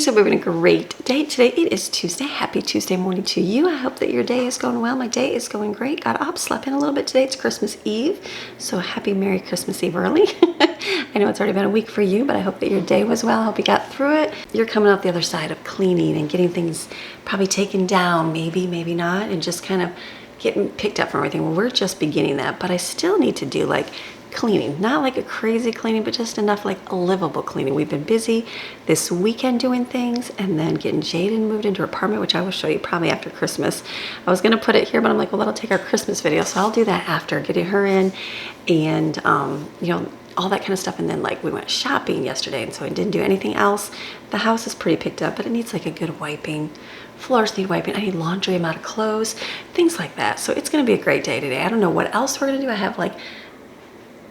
ladies, hope you're having a great day today. It is Tuesday. Happy Tuesday morning to you. I hope that your day is going well. My day is going great. Got up, slept in a little bit today. It's Christmas Eve, so happy Merry Christmas Eve early. I know it's already been a week for you, but I hope that your day was well. I hope you got through it. You're coming out the other side of cleaning and getting things probably taken down, maybe not, and just kind of getting picked up from everything. Well, we're just beginning that, but I still need to do like cleaning, not like a crazy cleaning, but just enough like a livable cleaning. We've been busy this weekend doing things and then getting Jaden moved into her apartment, which I will show you probably after Christmas. I was going to put it here, but I'm like, well, that'll take our Christmas video. So I'll do that after getting her in and, you know, all that kind of stuff. And then like we went shopping yesterday, and so I didn't do anything else. The house is pretty picked up, but it needs like a good wiping. Floors need wiping. I need laundry amount of clothes, things like that. So it's going to be a great day today. I don't know what else we're going to do. I have like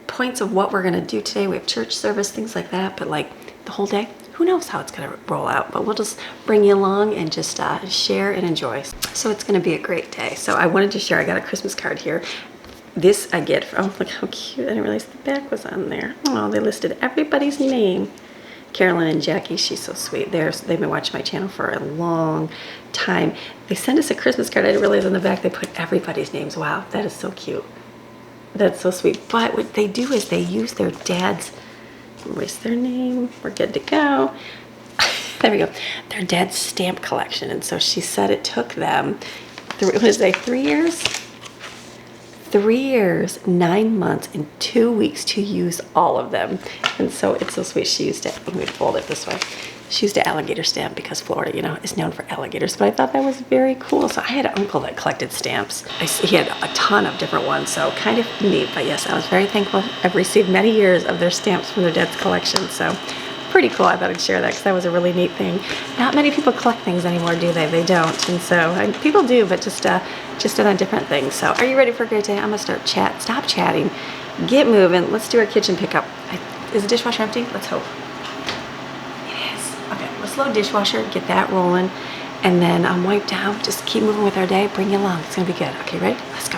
points of what we're going to do today. We have church service, things like that, but like the whole day, who knows how it's going to roll out, but we'll just bring you along and just share and enjoy. So it's going to be a great day. So I wanted to share, I got a Christmas card here. This I get from, oh, look how cute. I didn't realize the back was on there. Oh, they listed everybody's name. Carolyn and Jackie, she's so sweet. They've been watching my channel for a long time. They sent us a Christmas card. I didn't realize on the back they put everybody's names. Wow, that is so cute. That's so sweet. But what they do is they use their dad's, erase their name, we're good to go. There we go. Their dad's stamp collection. And so she said it took them, what is it, 3 years? 3 years, 9 months, and 2 weeks to use all of them. And so it's so sweet. She used it, let me fold it this way. She used an alligator stamp because Florida, you know, is known for alligators. But I thought that was very cool. So I had an uncle that collected stamps. He had a ton of different ones, so kind of neat. But yes, I was very thankful. I've received many years of their stamps from their dad's collection. So pretty cool. I thought I'd share that because that was a really neat thing. Not many people collect things anymore, do they? They don't. And so people do, but just on different things. So are you ready for a great day? I'm going to stop chatting, get moving. Let's do our kitchen pickup. Is the dishwasher empty? Let's hope. Okay, let's load dishwasher, get that rolling, and then wipe down, just keep moving with our day, bring you along. It's gonna be good. Okay, ready? Let's go.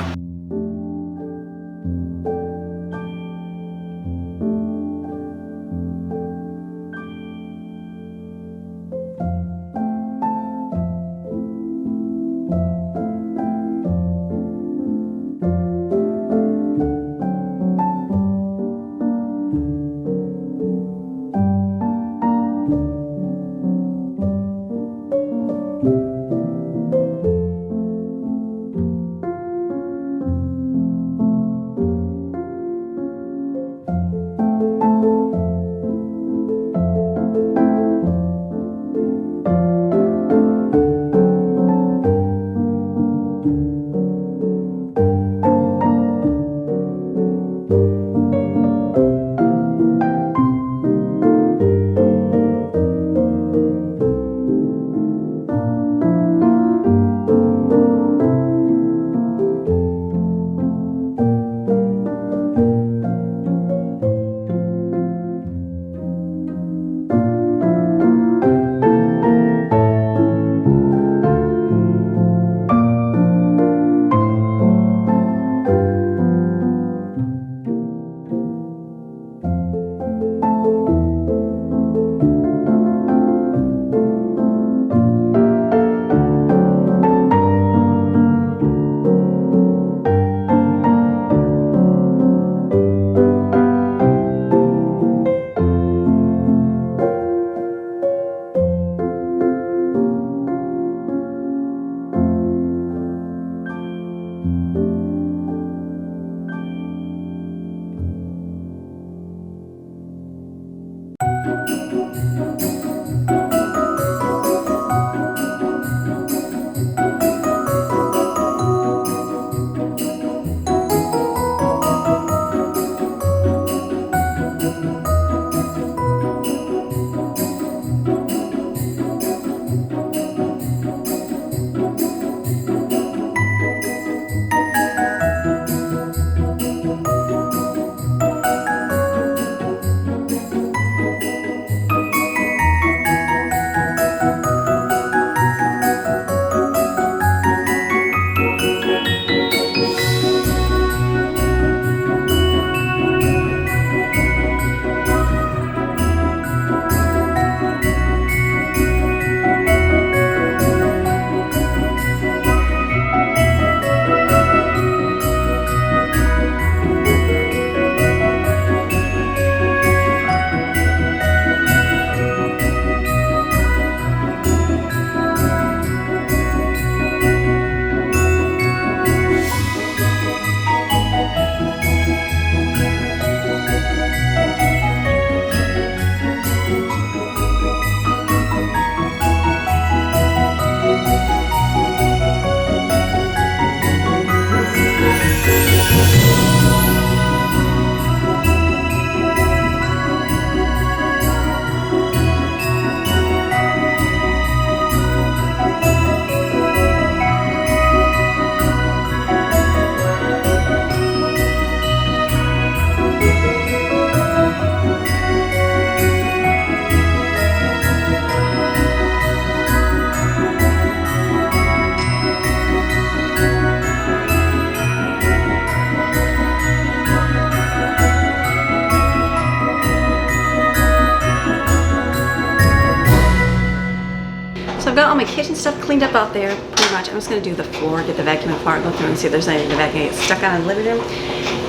kitchen stuff cleaned up out there, pretty much. I'm just gonna do the floor, get the vacuum in the floor, and go through and see if there's anything to vacuum get stuck on in the living room.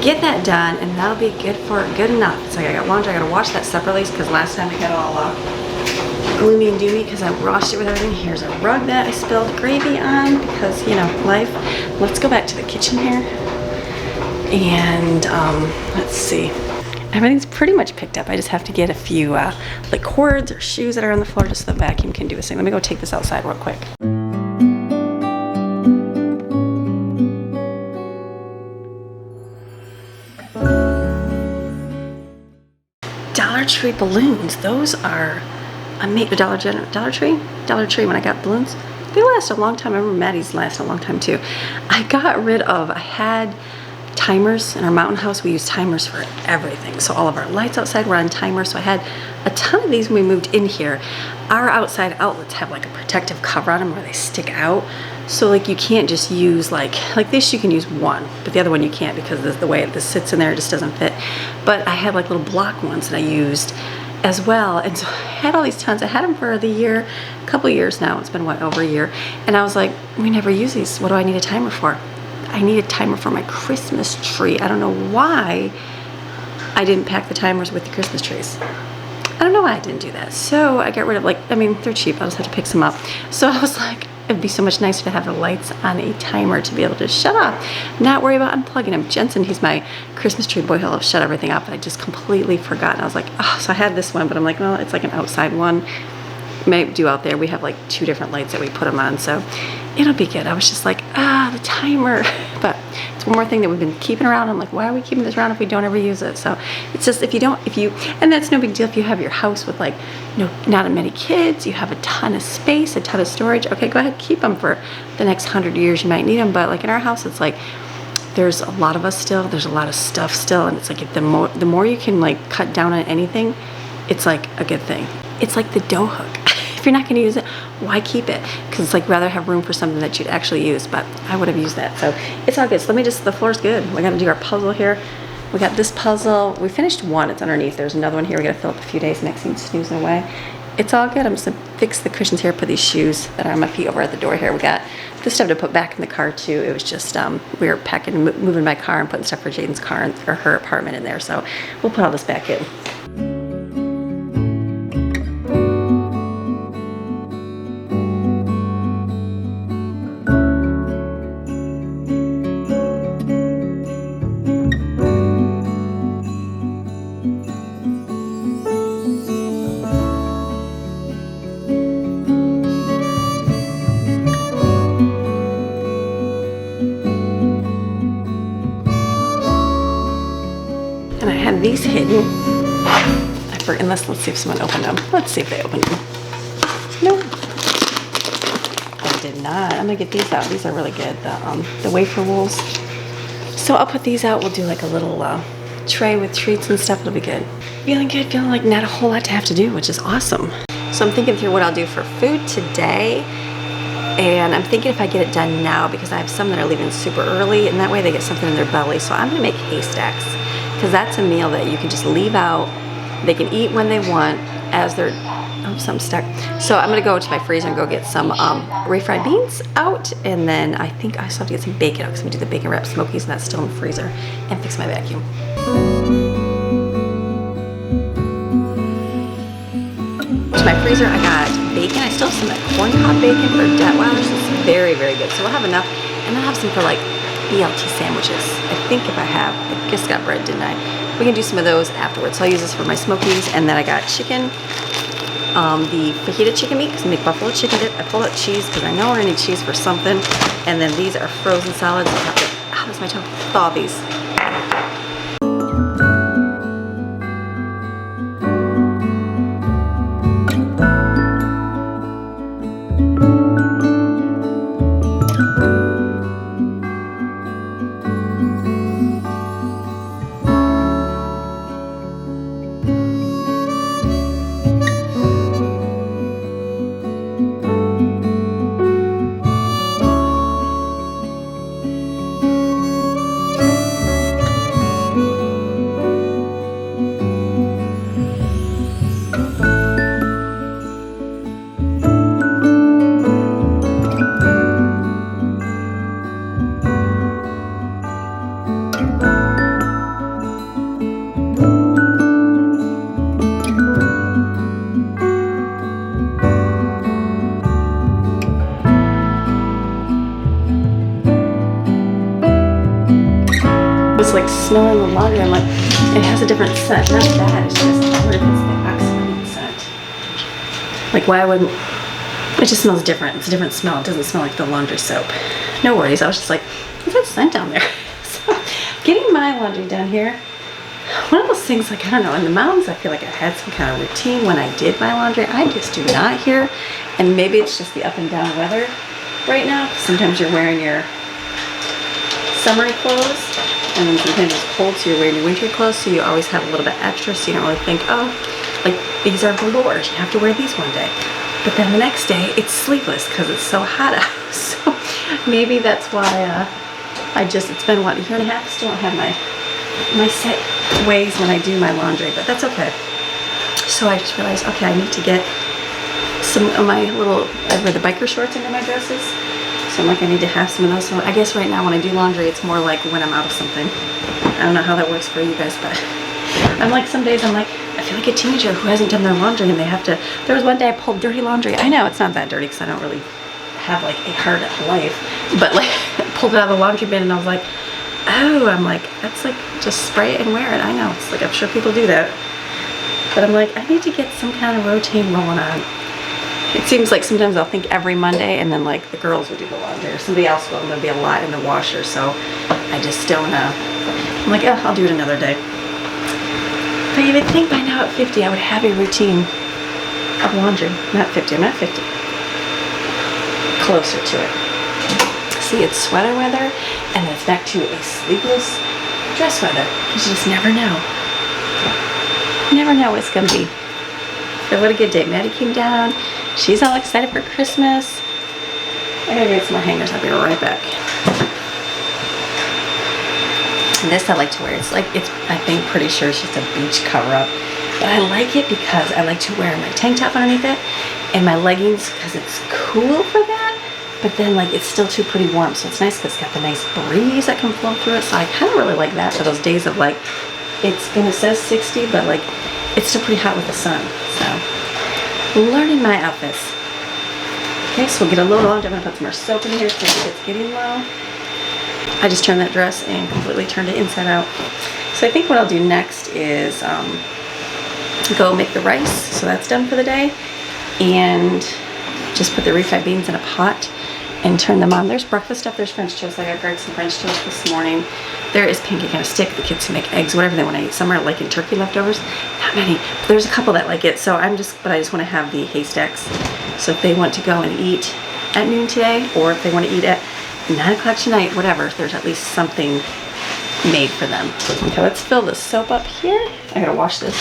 Get that done, and that'll be good enough. So I got laundry, I gotta wash that separately, because last time I got all gloomy and doomy because I washed it with everything. Here's a rug that I spilled gravy on because, you know, life. Let's go back to the kitchen here. And let's see. Everything's pretty much picked up. I just have to get a few like cords or shoes that are on the floor just so the vacuum can do its thing. Let me go take this outside real quick. Dollar Tree balloons. Those are Dollar Tree when I got balloons. They last a long time. I remember Maddie's last a long time too. I had timers in our mountain house. We use timers for everything. So all of our lights outside were on timers. So I had a ton of these when we moved in here. Our outside outlets have like a protective cover on them where they stick out. So like you can't just use like this, you can use one, but the other one you can't because the way this sits in there, it just doesn't fit. But I had like little block ones that I used as well. And so I had all these tons. I had them for the year, a couple years now. It's been what, over a year. And I was like, we never use these. What do I need a timer for? I need a timer for my Christmas tree. I don't know why I didn't pack the timers with the Christmas trees. I don't know why I didn't do that. So I got rid of they're cheap. I'll just have to pick some up. So I was like, it'd be so much nicer to have the lights on a timer to be able to shut off, not worry about unplugging them. Jensen, he's my Christmas tree boy, he'll have shut everything off, and I just completely forgot. And I was like, oh, so I had this one, but I'm like, well, it's like an outside one. May do out there. We have like 2 different lights that we put them on, so it'll be good. I was just like, the timer. But it's one more thing that we've been keeping around. I'm like, why are we keeping this around if we don't ever use it? So it's just, and that's no big deal if you have your house with like, not many kids, you have a ton of space, a ton of storage. Okay, go ahead, keep them for the next 100 years. You might need them, but like in our house, it's like, there's a lot of us still, there's a lot of stuff still, and it's like the more you can like cut down on anything, it's like a good thing. It's like the dough hook. If you're not going to use it, why keep it? Because it's like rather have room for something that you'd actually use, but I would have used that. So it's all good. So the floor's good. We got to do our puzzle here. We got this puzzle. We finished one. It's underneath. There's another one here. We got to fill up a few days. Maxine's snoozing away. It's all good. I'm just going to fix the cushions here, put these shoes that are on my feet over at the door here. We got this stuff to put back in the car too. It was just, we were packing, moving my car and putting stuff for Jaden's car or her apartment in there. So we'll put all this back in. And I had these hidden. Let's see if someone opened them. Let's see if they opened them. No, I did not. I'm gonna get these out. These are really good. The wafer rolls. So I'll put these out. We'll do like a little tray with treats and stuff. It'll be good. Feeling good. Feeling like not a whole lot to have to do, which is awesome. So I'm thinking through what I'll do for food today. And I'm thinking if I get it done now, because I have some that are leaving super early, and that way they get something in their belly. So I'm gonna make haystacks, because that's a meal that you can just leave out. They can eat when they want as they're, oh, something's stuck. So I'm gonna go to my freezer and go get some refried beans out, and then I think I still have to get some bacon out because I'm gonna do the bacon wrapped smokies, and that's still in the freezer, and fix my vacuum. To my freezer, I got bacon. I still have some corn cob bacon for Detweiler's. It's very, very good. So we'll have enough, and I'll have some for like BLT sandwiches. I think if I just got bread, didn't I? We can do some of those afterwards. So I'll use this for my smokies, and then I got chicken, the fajita chicken meat, because I make buffalo chicken dip. I pulled out cheese because I know we're gonna need cheese for something. And then these are frozen salads. I'll have to, that's my tongue, thaw these. like smelling the laundry. I'm like, it has a different scent. Not that, it's just, what if it's the oxygen scent? Like, why wouldn't, it just smells different. It's a different smell. It doesn't smell like the laundry soap. No worries. I was just like, what's that scent down there? So, getting my laundry done here. One of those things, like, I don't know, in the mountains, I feel like I had some kind of routine when I did my laundry. I just do not here. And maybe it's just the up and down weather right now. Sometimes you're wearing your summery clothes, and then sometimes it's cold, so you're wearing your winter clothes, so you always have a little bit extra, so you don't really think, oh, like, these are velours, you have to wear these one day. But then the next day, it's sleeveless because it's so hot out. So maybe that's why it's been, what, a year and a half? Still don't have my set ways when I do my laundry, but that's okay. So I just realized, okay, I need to get some of my little, I wear the biker shorts under my dresses. So I'm like, I need to have some of those. So I guess right now when I do laundry, it's more like when I'm out of something. I don't know how that works for you guys, but I'm like, some days I'm like, I feel like a teenager who hasn't done their laundry and they have to. There was one day I pulled dirty laundry. I know it's not that dirty because I don't really have like a hard life, but like I pulled it out of the laundry bin and I was like, oh, I'm like, that's like, just spray it and wear it. I know, it's like, I'm sure people do that. But I'm like, I need to get some kind of routine rolling on. It seems like sometimes I'll think every Monday and then like the girls will do the laundry or somebody else will, and there'll be a lot in the washer. So I just don't know. I'm like, oh, I'll do it another day. But you would think by now at 50 I would have a routine of laundry. Not 50, I'm not 50. Closer to it. See, it's sweater weather and it's back to a sleeveless dress weather. Because you just never know. You never know what it's going to be. So what a good day. Maddie came down. She's all excited for Christmas. I gotta get some more hangers. I'll be right back. And this I like to wear. It's like, I think pretty sure it's just a beach cover up. But I like it because I like to wear my tank top underneath it and my leggings because it's cool for that. But then like it's still too pretty warm. So it's nice because it's got the nice breeze that can flow through it. So I kind of really like that for those days of like, it's gonna say 60, but like it's still pretty hot with the sun. So learning my outfits. Okay, so we'll get a little longer. I'm gonna put some more soap in here so it's getting low. I just turned that dress and completely turned it inside out. So I think what I'll do next is go make the rice. So that's done for the day. And just put the refried beans in a pot and turn them on. There's breakfast stuff, there's French toast. I got grabbed some French toast this morning. There is pancake on a stick. The kids can make eggs, whatever they want to eat. Some are liking turkey leftovers. Not many, but there's a couple that like it. So I just want to have the haystacks. So if they want to go and eat at noon today, or if they want to eat at 9 o'clock tonight, whatever, there's at least something made for them. Okay, let's fill the soap up here. I gotta wash this.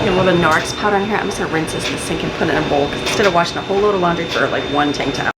A little bit of Norwex powder in here. I'm just gonna rinse this in the sink and put it in a bowl because instead of washing a whole load of laundry for like one tank top.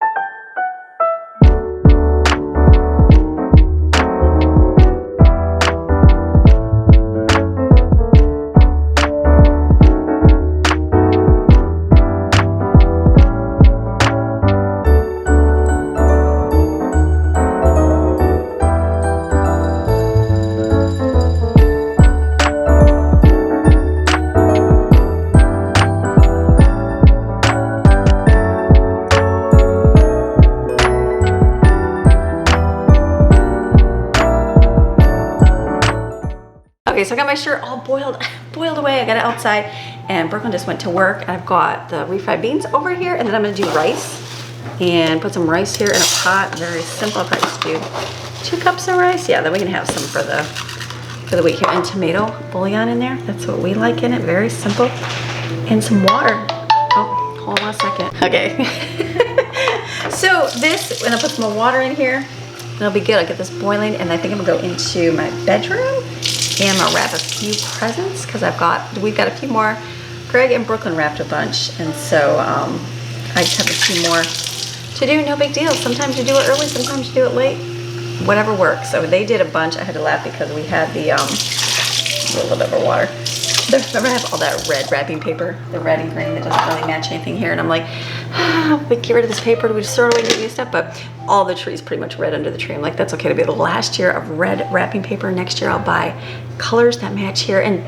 Okay, so I got my shirt all boiled away. I got it outside, and Brooklyn just went to work. I've got the refried beans over here, and then I'm gonna do rice and put some rice here in a pot. Very simple. I'll probably just do 2 cups of rice. Yeah, then we can have some for the week here. And tomato bouillon in there. That's what we like in it. Very simple. And some water. Oh, hold on a second. Okay. So this, and I'll put some more water in here. That'll be good. I'll get this boiling, and I think I'm gonna go into my bedroom. And I'm gonna wrap a few presents because we've got a few more. Greg and Brooklyn wrapped a bunch, and so I just have a few more to do. No big deal. Sometimes you do it early, sometimes you do it late. Whatever works. So they did a bunch. I had to laugh because we had the a little bit of water. Remember I have all that red wrapping paper, the red and green that doesn't really match anything here, and I'm like, we get rid of this paper, do we just throw it away and get new stuff? But all the trees pretty much red under the tree. I'm like, that's okay to be the last year of red wrapping paper. Next year I'll buy colors that match here. And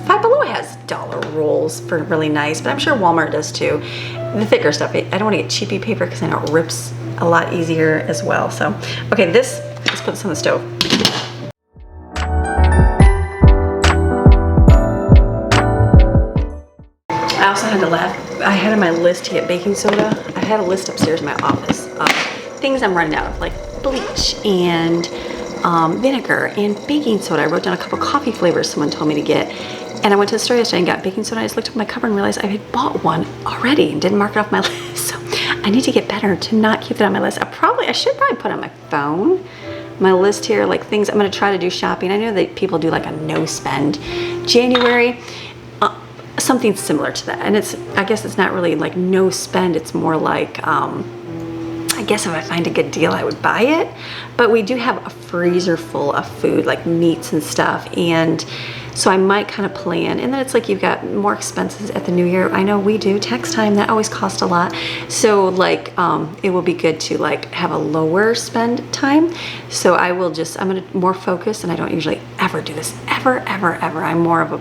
Five Below has dollar rolls for really nice, but I'm sure Walmart does too. The thicker stuff, I don't want to get cheapy paper because I know it rips a lot easier as well. So, okay, let's put this on the stove. I also had to laugh. I had on my list to get baking soda. I had a list upstairs in my office of things I'm running out of, like bleach and vinegar and baking soda. I wrote down a couple coffee flavors someone told me to get. And I went to the store yesterday and got baking soda. I just looked at my cupboard and realized I had bought one already and didn't mark it off my list. So I need to get better to not keep it on my list. I should probably put on my phone my list here, like things I'm gonna try to do shopping. I know that people do like a no spend January, something similar to that. And I guess it's not really like no spend. It's more like, I guess if I find a good deal, I would buy it. But we do have a freezer full of food, like meats and stuff. And so I might kind of plan. And then it's like you've got more expenses at the new year. I know we do. Tax time, that always costs a lot. So like it will be good to like have a lower spend time. So I'm gonna more focus, and I don't usually ever do this, ever. I'm more of a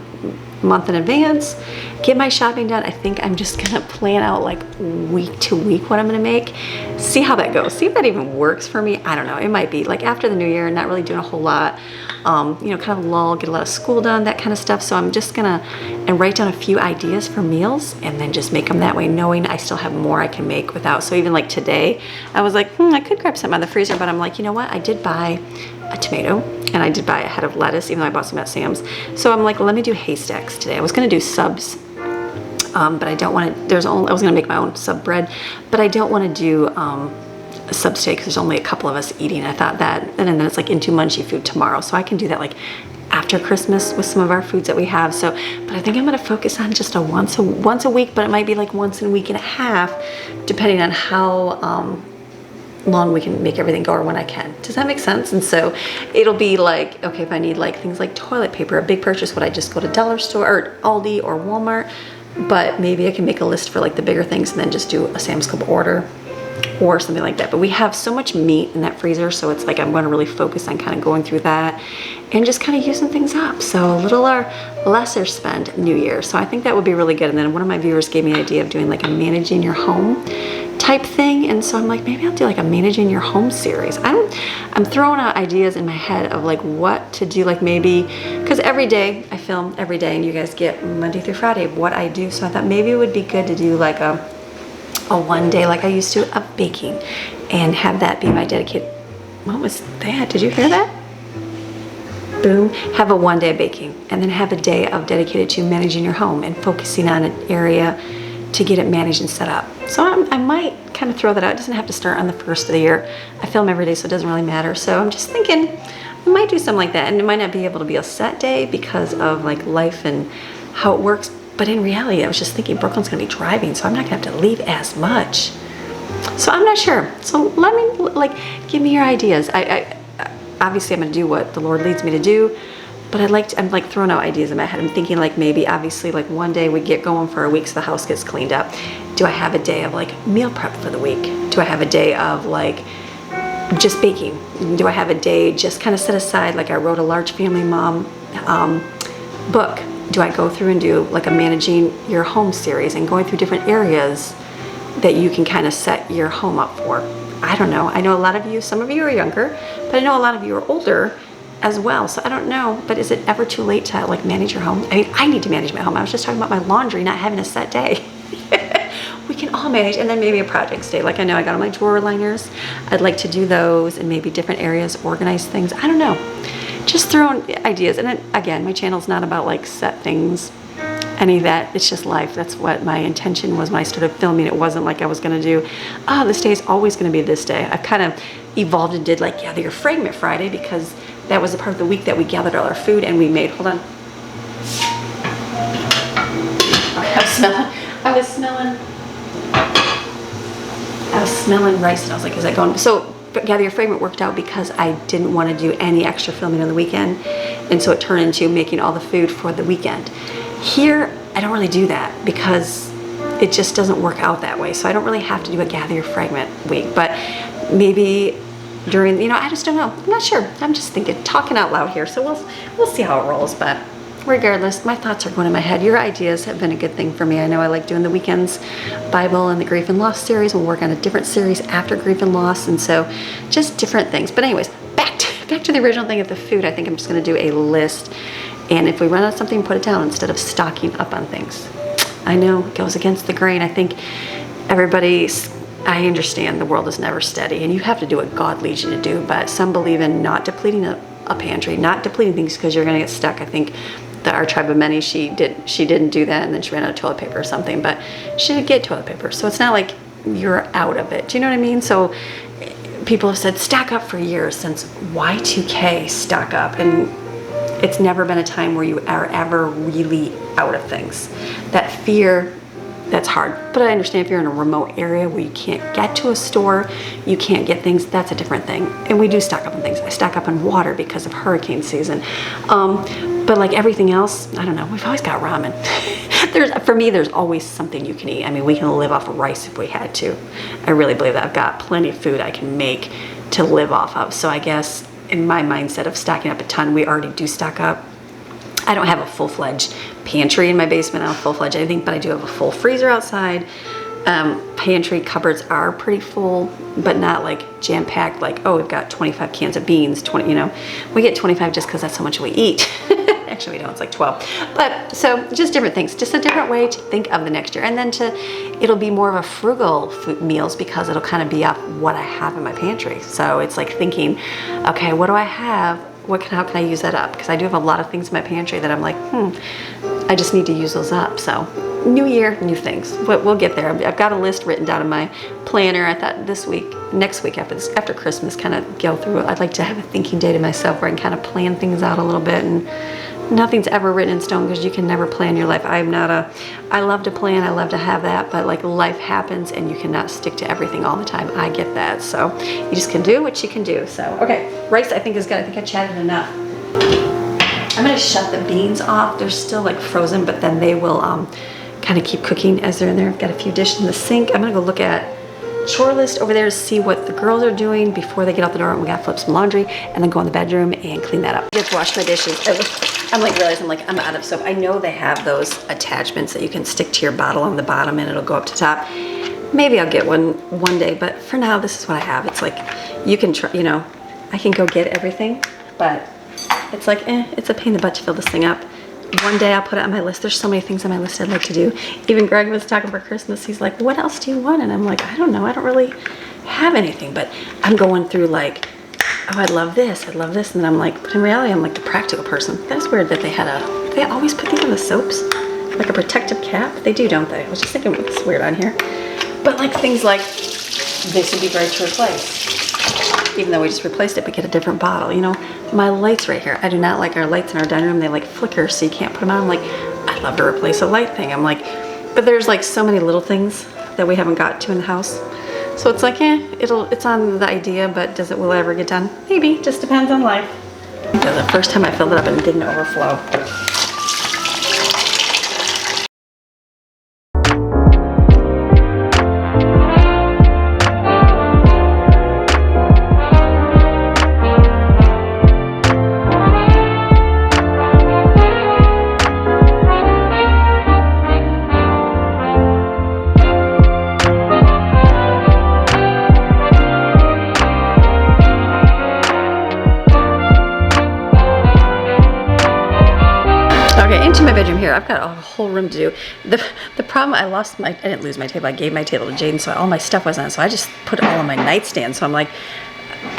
month in advance, get my shopping done. I think I'm just gonna plan out like week to week what I'm gonna make, see how that goes, see if that even works for me. I don't know, it might be like after the new year, not really doing a whole lot, you know, kind of lull, get a lot of school done, that kind of stuff. So I'm just gonna write down a few ideas for meals and then just make them that way, knowing I still have more I can make without. So even like today, I was like, I could grab something out of the freezer, but I'm like, you know what, I did buy a tomato and I did buy a head of lettuce, even though I bought some at Sam's. So I'm like, let me do haystacks today. I was gonna do subs, but I don't want to, I was gonna make my own sub bread, but I don't want to do a sub today because there's only a couple of us eating. I thought that, and then it's like into munchy food tomorrow. So I can do that like after Christmas with some of our foods that we have. So, but I think I'm gonna focus on just a once a week, but it might be like once in a week and a half, depending on how, long we can make everything go or when I can. Does that make sense? And so it'll be like, okay, if I need like things like toilet paper, a big purchase, would I just go to dollar store or Aldi or Walmart? But maybe I can make a list for like the bigger things and then just do a Sam's Club order or something like that. But we have so much meat in that freezer, so it's like I'm going to really focus on kind of going through that and just kind of using things up. So a little or lesser spend New Year. So I think that would be really good. And then one of my viewers gave me an idea of doing like a managing your home type thing, and so I'm like, maybe I'll do like a managing your home series. I'm throwing out ideas in my head of like what to do, like maybe, because every day I film every day and you guys get Monday through Friday of what I do. So I thought maybe it would be good to do like a one day like I used to of baking and have that be my dedicated. What was that? Did you hear that? Boom. Have a one day of baking and then have a day of dedicated to managing your home and focusing on an area to get it managed and set up. So I might kind of throw that out. It doesn't have to start on the first of the year. I film every day, so it doesn't really matter. So I'm just thinking I might do something like that. And it might not be able to be a set day because of like life and how it works. But in reality, I was just thinking Brooklyn's gonna be driving, so I'm not gonna have to leave as much. So I'm not sure. So let me, like, give me your ideas. I obviously I'm gonna do what the Lord leads me to do. But I'm like throwing out ideas in my head. I'm thinking like maybe obviously like one day we get going for a week so the house gets cleaned up. Do I have a day of like meal prep for the week? Do I have a day of like just baking? Do I have a day just kind of set aside, like I wrote a large family mom book? Do I go through and do like a managing your home series and going through different areas that you can kind of set your home up for? I don't know. I know a lot of you, some of you are younger, but I know a lot of you are older as well. So I don't know, but is it ever too late to like manage your home? I mean, I need to manage my home. I was just talking about my laundry not having a set day. We can all manage, and then maybe a projects day. Like I know I got all my drawer liners. I'd like to do those and maybe different areas, organize things. I don't know. Just throwing ideas. And then again, my channel's not about like set things, any of that. It's just life. That's what my intention was when I started filming. It wasn't like I was gonna do, this day is always gonna be this day. I've kind of evolved and did like gather your fragment Friday because that was a part of the week that we gathered all our food and we made, hold on. I was smelling rice and I was like, is that going? So Gather Your Fragment worked out because I didn't want to do any extra filming on the weekend. And so it turned into making all the food for the weekend. Here, I don't really do that because it just doesn't work out that way. So I don't really have to do a Gather Your Fragment week, but maybe during, I just don't know. I'm not sure. I'm just thinking, talking out loud here. So we'll see how it rolls, but regardless, my thoughts are going in my head. Your ideas have been a good thing for me. I know I like doing the weekends Bible and the grief and loss series. We'll work on a different series after grief and loss, and so just different things. But anyways, back to the original thing of the food. I think I'm just going to do a list, and if we run out of something, put it down instead of stocking up on things. I know it goes against the grain. I think I understand the world is never steady, and you have to do what God leads you to do, but some believe in not depleting a pantry, not depleting things because you're going to get stuck. I think that our tribe of many, she didn't do that, and then she ran out of toilet paper or something, but she didn't get toilet paper, so it's not like you're out of it. Do you know what I mean? So people have said stock up for years, since Y2K, stock up, and it's never been a time where you are ever really out of things. That fear, that's hard. But I understand if you're in a remote area where you can't get to a store, you can't get things, that's a different thing. And we do stock up on things. I stock up on water because of hurricane season. But like everything else, I don't know, we've always got ramen. For me, there's always something you can eat. I mean, we can live off of rice if we had to. I really believe that. I've got plenty of food I can make to live off of. So I guess in my mindset of stocking up a ton, we already do stock up. I don't have a full-fledged pantry in my basement. I don't have full-fledged anything, but I do have a full freezer outside. Pantry cupboards are pretty full, but not like jam-packed, like, oh, we've got 25 cans of beans, 20, you know. We get 25 just because that's how much we eat. Actually, we don't, it's like 12. But so just different things, just a different way to think of the next year. And then it'll be more of a frugal food meals because it'll kind of be off what I have in my pantry. So it's like thinking, okay, what do I have? How can I use that up? Because I do have a lot of things in my pantry that I'm like, I just need to use those up. So new year, new things. But we'll get there. I've got a list written down in my planner. I thought next week after Christmas, kind of go through it. I'd like to have a thinking day to myself where I can kind of plan things out a little bit, and nothing's ever written in stone because you can never plan your life. I love to plan, I love to have that, but like life happens and you cannot stick to everything all the time. I get that. So you just can do what you can do. So, okay, rice I think is good. I think I chatted enough. I'm gonna shut the beans off. They're still like frozen, but then they will kind of keep cooking as they're in there. I've got a few dishes in the sink. I'm gonna go look at chore list over there to see what the girls are doing before they get out the door. And we gotta flip some laundry and then go in the bedroom and clean that up. Just wash my dishes. I'm like realizing I'm out of soap. I know they have those attachments that you can stick to your bottle on the bottom and it'll go up to top. Maybe I'll get one day, but for now this is what I have. It's like you can try, you know, I can go get everything, but it's like it's a pain in the butt to fill this thing up. One day I'll put it on my list. There's so many things on my list I'd like to do. Even Greg was talking for Christmas. He's like, what else do you want? And I'm like, I don't know. I don't really have anything, but I'm going through like, oh, I'd love this. I'd love this. And then I'm like, but in reality, I'm like the practical person. That's weird that they always put these on the soaps, like a protective cap. They do, don't they? I was just thinking, what's weird on here? But like things like this would be great to replace. Even though we just replaced it, but get a different bottle. You know, my lights right here. I do not like our lights in our dining room. They like flicker, so you can't put them on. I'm like, I'd love to replace a light thing. I'm like, but there's like so many little things that we haven't got to in the house. So it's like, it's on the idea, but will it ever get done? Maybe, just depends on life. The first time I filled it up and it didn't overflow. Into my bedroom here. I've got a whole room to do. The problem, I didn't lose my table. I gave my table to Jaden, so all my stuff was on it. So I just put it all on my nightstand. So I'm like,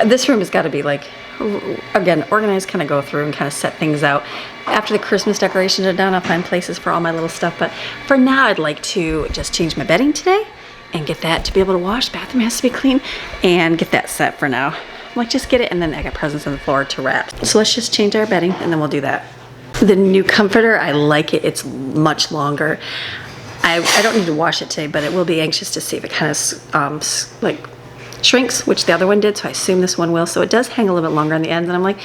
this room has got to be like, again, organized, kind of go through and kind of set things out. After the Christmas decorations are done, I'll find places for all my little stuff. But for now, I'd like to just change my bedding today and get that to be able to wash. Bathroom has to be clean and get that set for now. I'm like, just get it, and then I got presents on the floor to wrap. So let's just change our bedding and then we'll do that. The new comforter, I like it. It's much longer. I don't need to wash it today, but it will be anxious to see if it kind of like shrinks, which the other one did, so I assume this one will. So it does hang a little bit longer on the ends, and I'm like,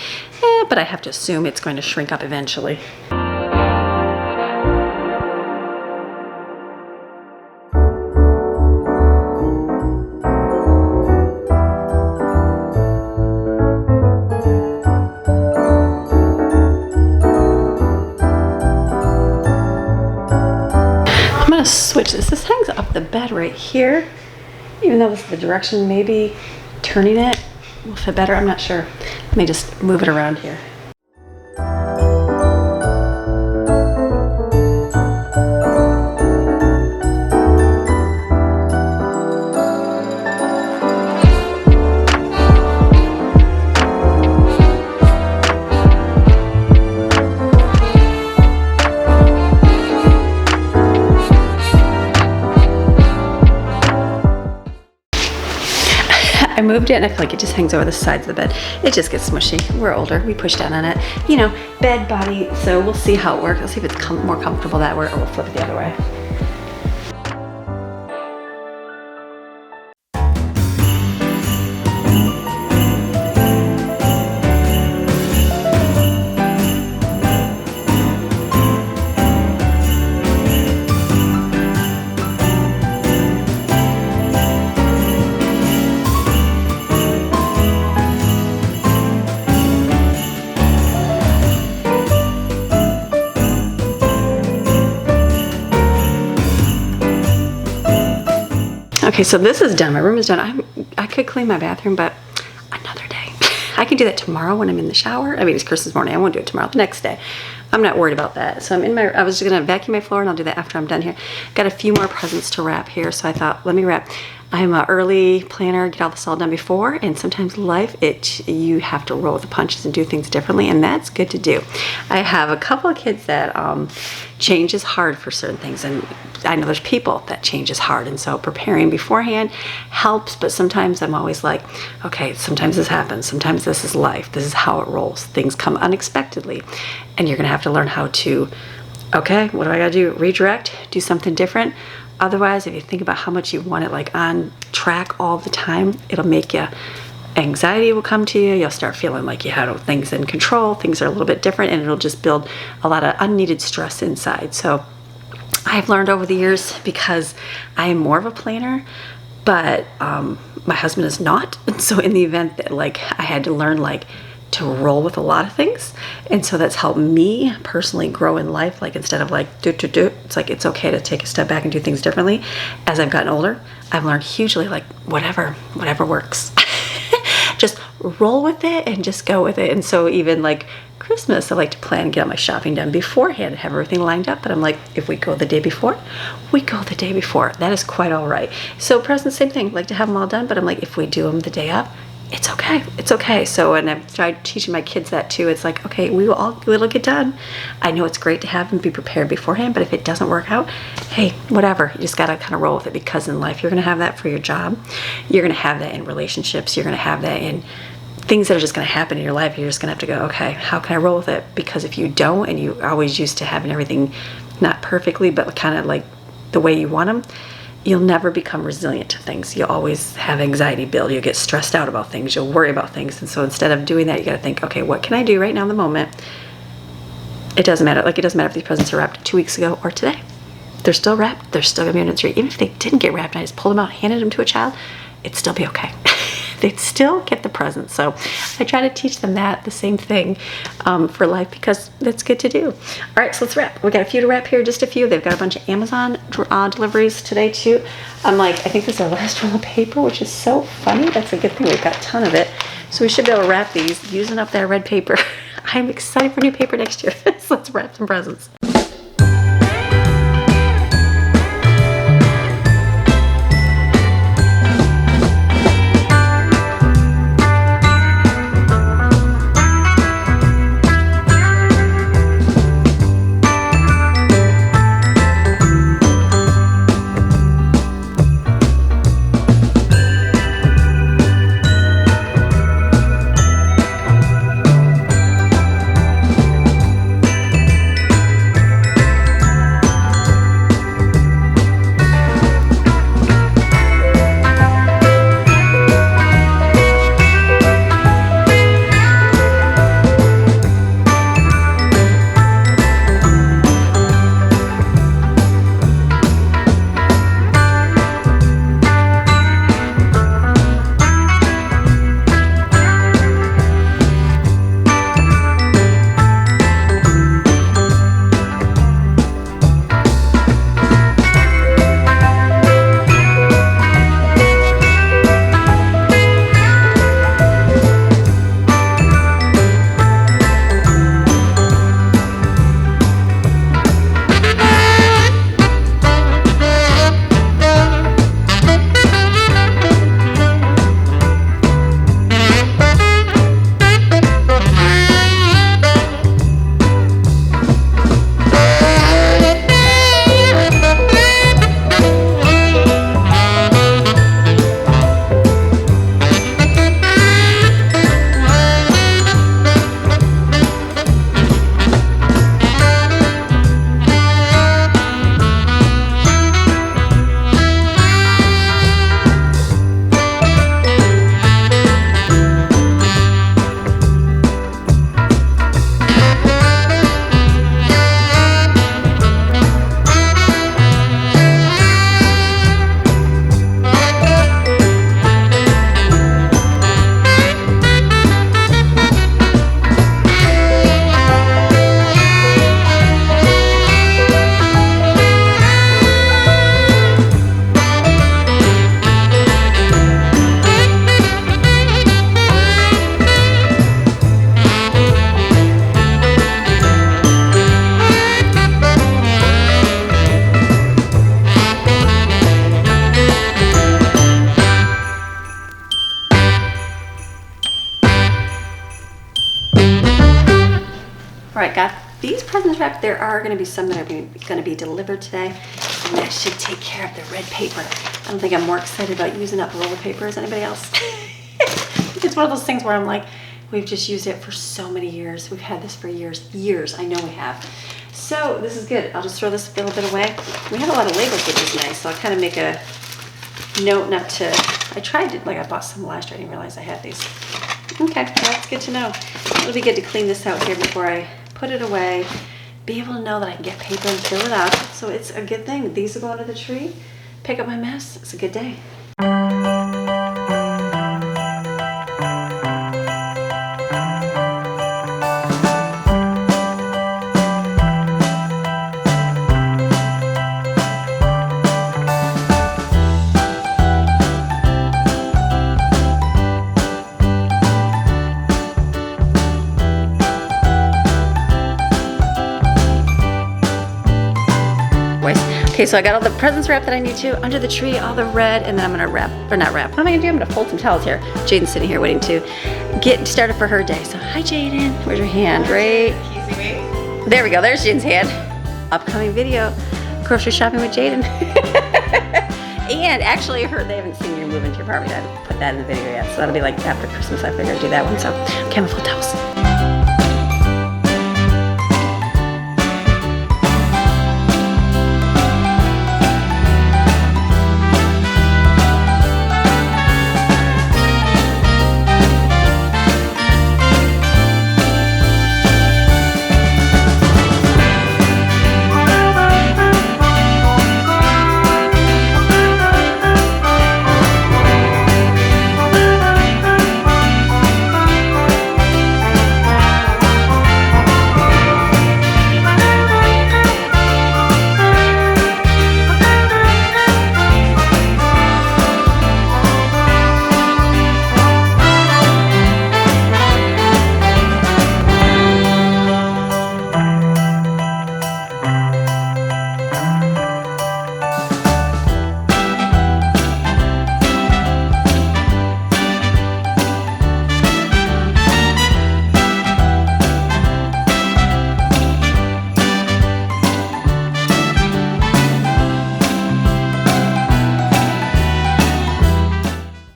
but I have to assume it's going to shrink up eventually. gonna switch this. This hangs off the bed right here. Even though this is the direction, maybe turning it will fit better. I'm not sure. Let me just move it around here. I moved it and I feel like it just hangs over the sides of the bed. It just gets smushy. We're older. We push down on it. You know, bed, body. So we'll see how it works. I'll see if it's more comfortable that way, or we'll flip it the other way. Okay, so this is done. My room is done. I could clean my bathroom, but another day. I can do that tomorrow when I'm in the shower. I mean, it's Christmas morning. I won't do it tomorrow. The next day. I'm not worried about that. So I was just gonna vacuum my floor, and I'll do that after I'm done here. Got a few more presents to wrap here, so I thought, let me wrap. I'm an early planner, get all this all done before, and sometimes life, you have to roll with the punches and do things differently, and that's good to do. I have a couple of kids that change is hard for certain things, and I know there's people that change is hard, and so preparing beforehand helps, but sometimes I'm always like, okay, sometimes this happens, sometimes this is life, this is how it rolls. Things come unexpectedly, and you're gonna have to learn how to, okay, what do I gotta do? Redirect, do something different. Otherwise, if you think about how much you want it like on track all the time, it'll make you, anxiety will come to you. You'll start feeling like you have things in control, things are a little bit different, and it'll just build a lot of unneeded stress inside. So I've learned over the years, because I am more of a planner, but my husband is not. And so in the event that like I had to learn like to roll with a lot of things, and so that's helped me personally grow in life. Like instead of like it's like it's okay to take a step back and do things differently. As I've gotten older, I've learned hugely like whatever works. Just roll with it and just go with it. And so even like Christmas, I like to plan and get all my shopping done beforehand and have everything lined up. But I'm like, if we go the day before, we go the day before. That is quite all right. So presents, same thing, like to have them all done. But I'm like, if we do them the day up, it's okay. It's okay. So, and I've tried teaching my kids that too. It's like, okay, it'll get done. I know it's great to have them be prepared beforehand, but if it doesn't work out, hey, whatever. You just got to kind of roll with it, because in life, you're going to have that for your job. You're going to have that in relationships. You're going to have that in things that are just going to happen in your life. You're just going to have to go, okay, how can I roll with it? Because if you don't, and you're always used to having everything not perfectly, but kind of like the way you want them, you'll never become resilient to things. You'll always have anxiety build. You'll get stressed out about things. You'll worry about things. And so instead of doing that, you got to think, okay, what can I do right now in the moment? It doesn't matter. Like, it doesn't matter if these presents are wrapped 2 weeks ago or today. They're still wrapped. They're still going to be under the tree. Even if they didn't get wrapped and I just pulled them out and handed them to a child, it'd still be okay. They'd still get the present. So I try to teach them the same thing for life, because that's good to do. All right, so let's wrap. We got a few to wrap here, just a few. They've got a bunch of Amazon deliveries today too. I'm like, I think this is our last roll of paper, which is so funny. That's a good thing. We've got a ton of it. So we should be able to wrap these using up that red paper. I'm excited for new paper next year. So let's wrap some presents. presents wrapped. There are going to be some that are going to be delivered today, and that should take care of the red paper. I don't think I'm more excited about using up a roll of paper as anybody else. It's one of those things where I'm like, we've just used it for so many years. We've had this for years. I know we have. So this is good. I'll just throw this a little bit away. We have a lot of labels, which is nice. So I'll kind of make a note not to, I tried to, like I bought some last year. I didn't realize I had these. Okay, well, that's good to know. It'll be good to clean this out here before I put it away. Be able to know that I can get paper and fill it up. So it's a good thing. These will go under the tree. Pick up my mess. It's a good day. Okay, so I got all the presents wrapped that I need to under the tree, all the red, and then I'm gonna wrap, or not wrap, what am I gonna do? I'm gonna fold some towels here. Jaden's sitting here waiting to get started for her day. So hi Jaden, where's your hand? Right there we go, there's Jaden's hand. Upcoming video, grocery shopping with Jaden. And actually I heard they haven't seen you move into your apartment. I haven't put that in the video yet, so that'll be like after Christmas. I figured I'd do that one, so okay, I'm gonna fold towels.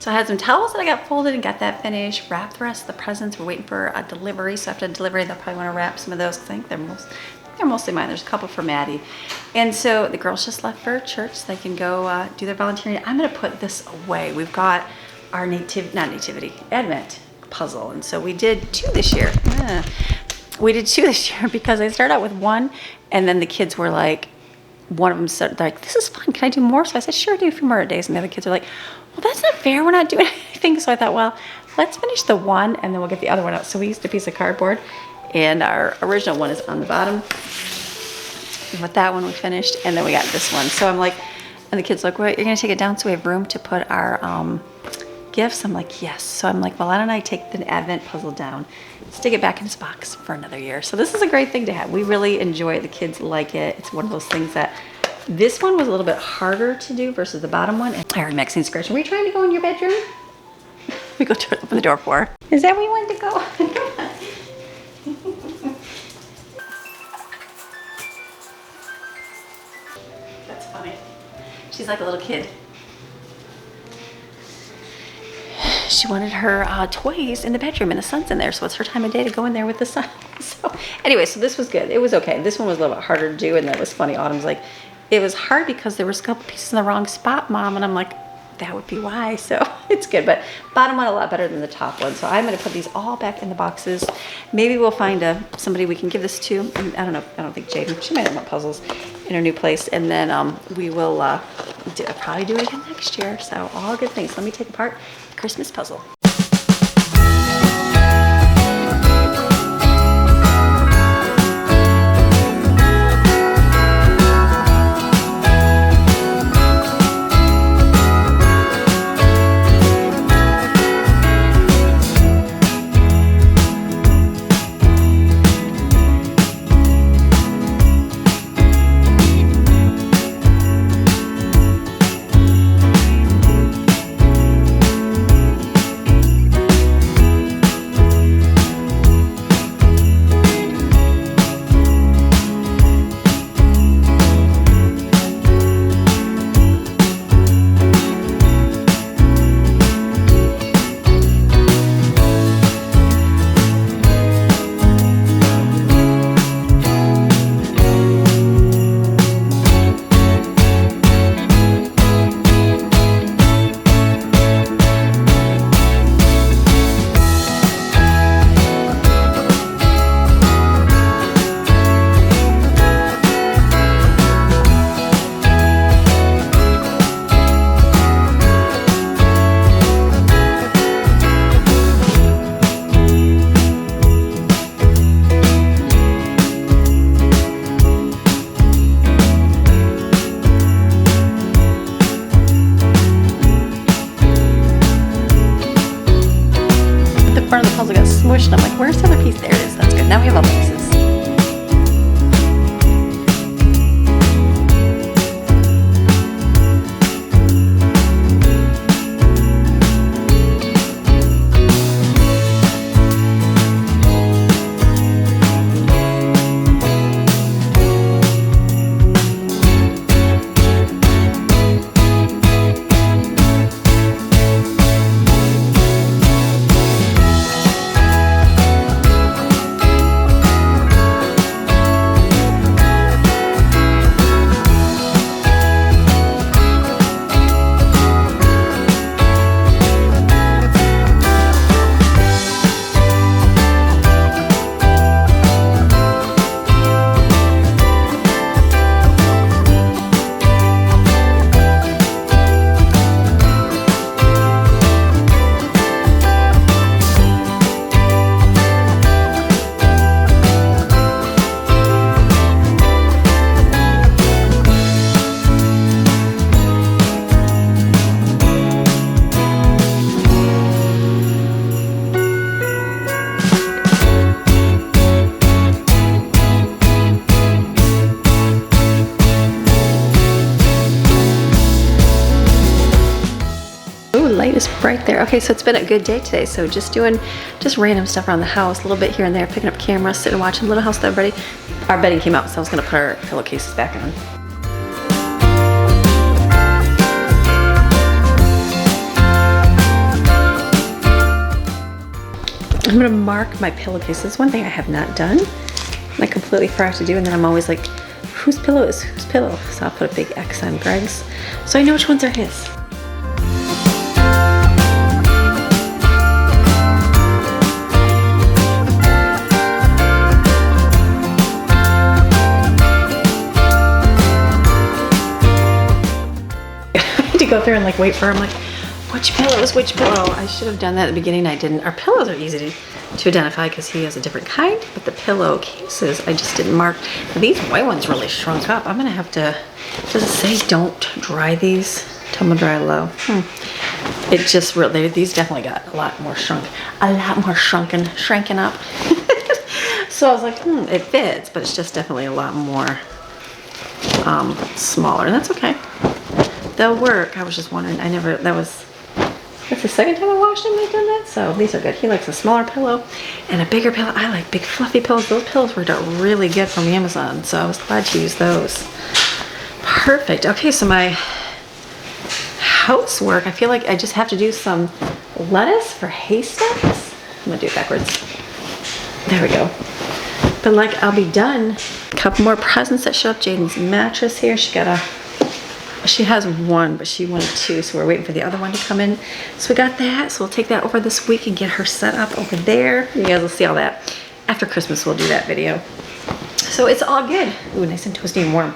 So I had some towels that I got folded and got that finished. Wrapped the rest of the presents. We're waiting for a delivery. So after delivery, they'll probably want to wrap some of those because I think they're mostly mine. There's a couple for Maddie. And so the girls just left for church so they can go do their volunteering. I'm going to put this away. We've got our Advent puzzle. And so we did 2 this year. We did 2 this year because I started out with 1 and then the kids were like, one of them said, like, this is fun. Can I do more? So I said, sure, do a few more days. And the other kids are like, well, that's not fair. We're not doing anything. So I thought, well, let's finish the 1 and then we'll get the other one out. So we used a piece of cardboard and our original one is on the bottom. With that one we finished and then we got this one. So I'm like, and the kids like, well, you're going to take it down so we have room to put our gifts? I'm like, yes. So I'm like, well, why don't I take the Advent puzzle down, stick it back in its box for another year. So this is a great thing to have. We really enjoy it. The kids like it. It's one of those things that this one was a little bit harder to do versus the bottom one. I heard Maxine scratching. Were you trying to go in your bedroom? We go to open the door for her. Is that where you wanted to go? That's funny. She's like a little kid. She wanted her toys in the bedroom and the sun's in there, so it's her time of day to go in there with the sun. So anyway, so this was good. It was okay. This one was a little bit harder to do, and that was funny. Autumn's like, it was hard because there was a couple pieces in the wrong spot, Mom, and I'm like, that would be why. So it's good, but bottom one a lot better than the top one. So I'm going to put these all back in the boxes. Maybe we'll find somebody we can give this to. And I don't know. I don't think Jaden. She might have more puzzles in her new place, and then we will probably do it again next year. So all good things. Let me take apart the Christmas puzzle. is right there. Okay, so it's been a good day today. So just doing random stuff around the house, a little bit here and there, picking up cameras, sitting and watching Little House with Everybody. Our bedding came out, so I was gonna put our pillowcases back on. I'm gonna mark my pillowcases. One thing I have not done, I completely forgot to do, and then I'm always like, whose pillow is whose pillow? So I'll put a big X on Greg's, so I know which ones are his. I had to go through and like wait for him, like, which pillow is which pillow? I should have done that at the beginning. I didn't. Our pillows are easy to identify because he has a different kind, but the pillow cases I just didn't mark. These white ones really shrunk up. I'm gonna have to, does it say don't dry these? Tumble dry low. It just really, these definitely got a lot more shranken up. So I was like, it fits, but it's just definitely a lot more smaller, and that's okay. They'll work. I was just wondering, that's the second time I washed him I've done that, so these are good. He likes a smaller pillow and a bigger pillow. I like big fluffy pillows. Those pillows worked out really good from Amazon, so I was glad to use those. Perfect. Okay, so my housework, I feel like I just have to do some lettuce for haystacks. I'm gonna do it backwards. There we go. But like, I'll be done. A couple more presents that show up. Jaden's mattress here. She has one, but she wanted two, so we're waiting for the other one to come in. So we got that, so we'll take that over this week and get her set up over there. You guys will see all that. After Christmas, we'll do that video. So it's all good. Ooh, nice and toasty and warm.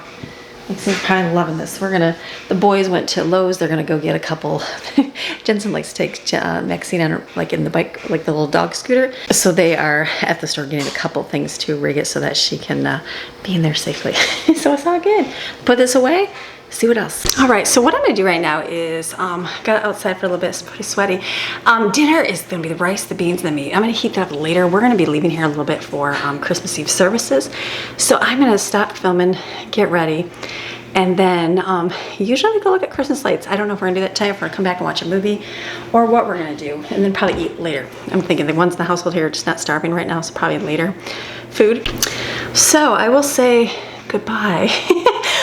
Maxine's probably loving this. The boys went to Lowe's. They're gonna go get a couple. Jensen likes to take Maxine on, like in the bike, like the little dog scooter. So they are at the store getting a couple things to rig it so that she can be in there safely. So it's all good. Put this away. See what else. All right, so what I'm gonna do right now is, got outside for a little bit, it's pretty sweaty. Dinner is gonna be the rice, the beans, and the meat. I'm gonna heat that up later. We're gonna be leaving here a little bit for Christmas Eve services. So I'm gonna stop filming, get ready, and then usually go look at Christmas lights. I don't know if we're gonna do that tonight, if we're gonna come back and watch a movie, or what we're gonna do, and then probably eat later. I'm thinking the ones in the household here are just not starving right now, so probably later food. So I will say goodbye.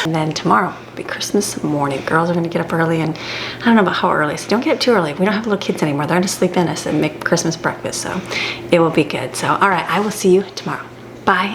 And then tomorrow will be Christmas morning. Girls are gonna get up early, and I don't know about how early, so don't get up too early. We don't have little kids anymore. They're gonna sleep in us and make Christmas breakfast, so it will be good. So, all right, I will see you tomorrow. Bye.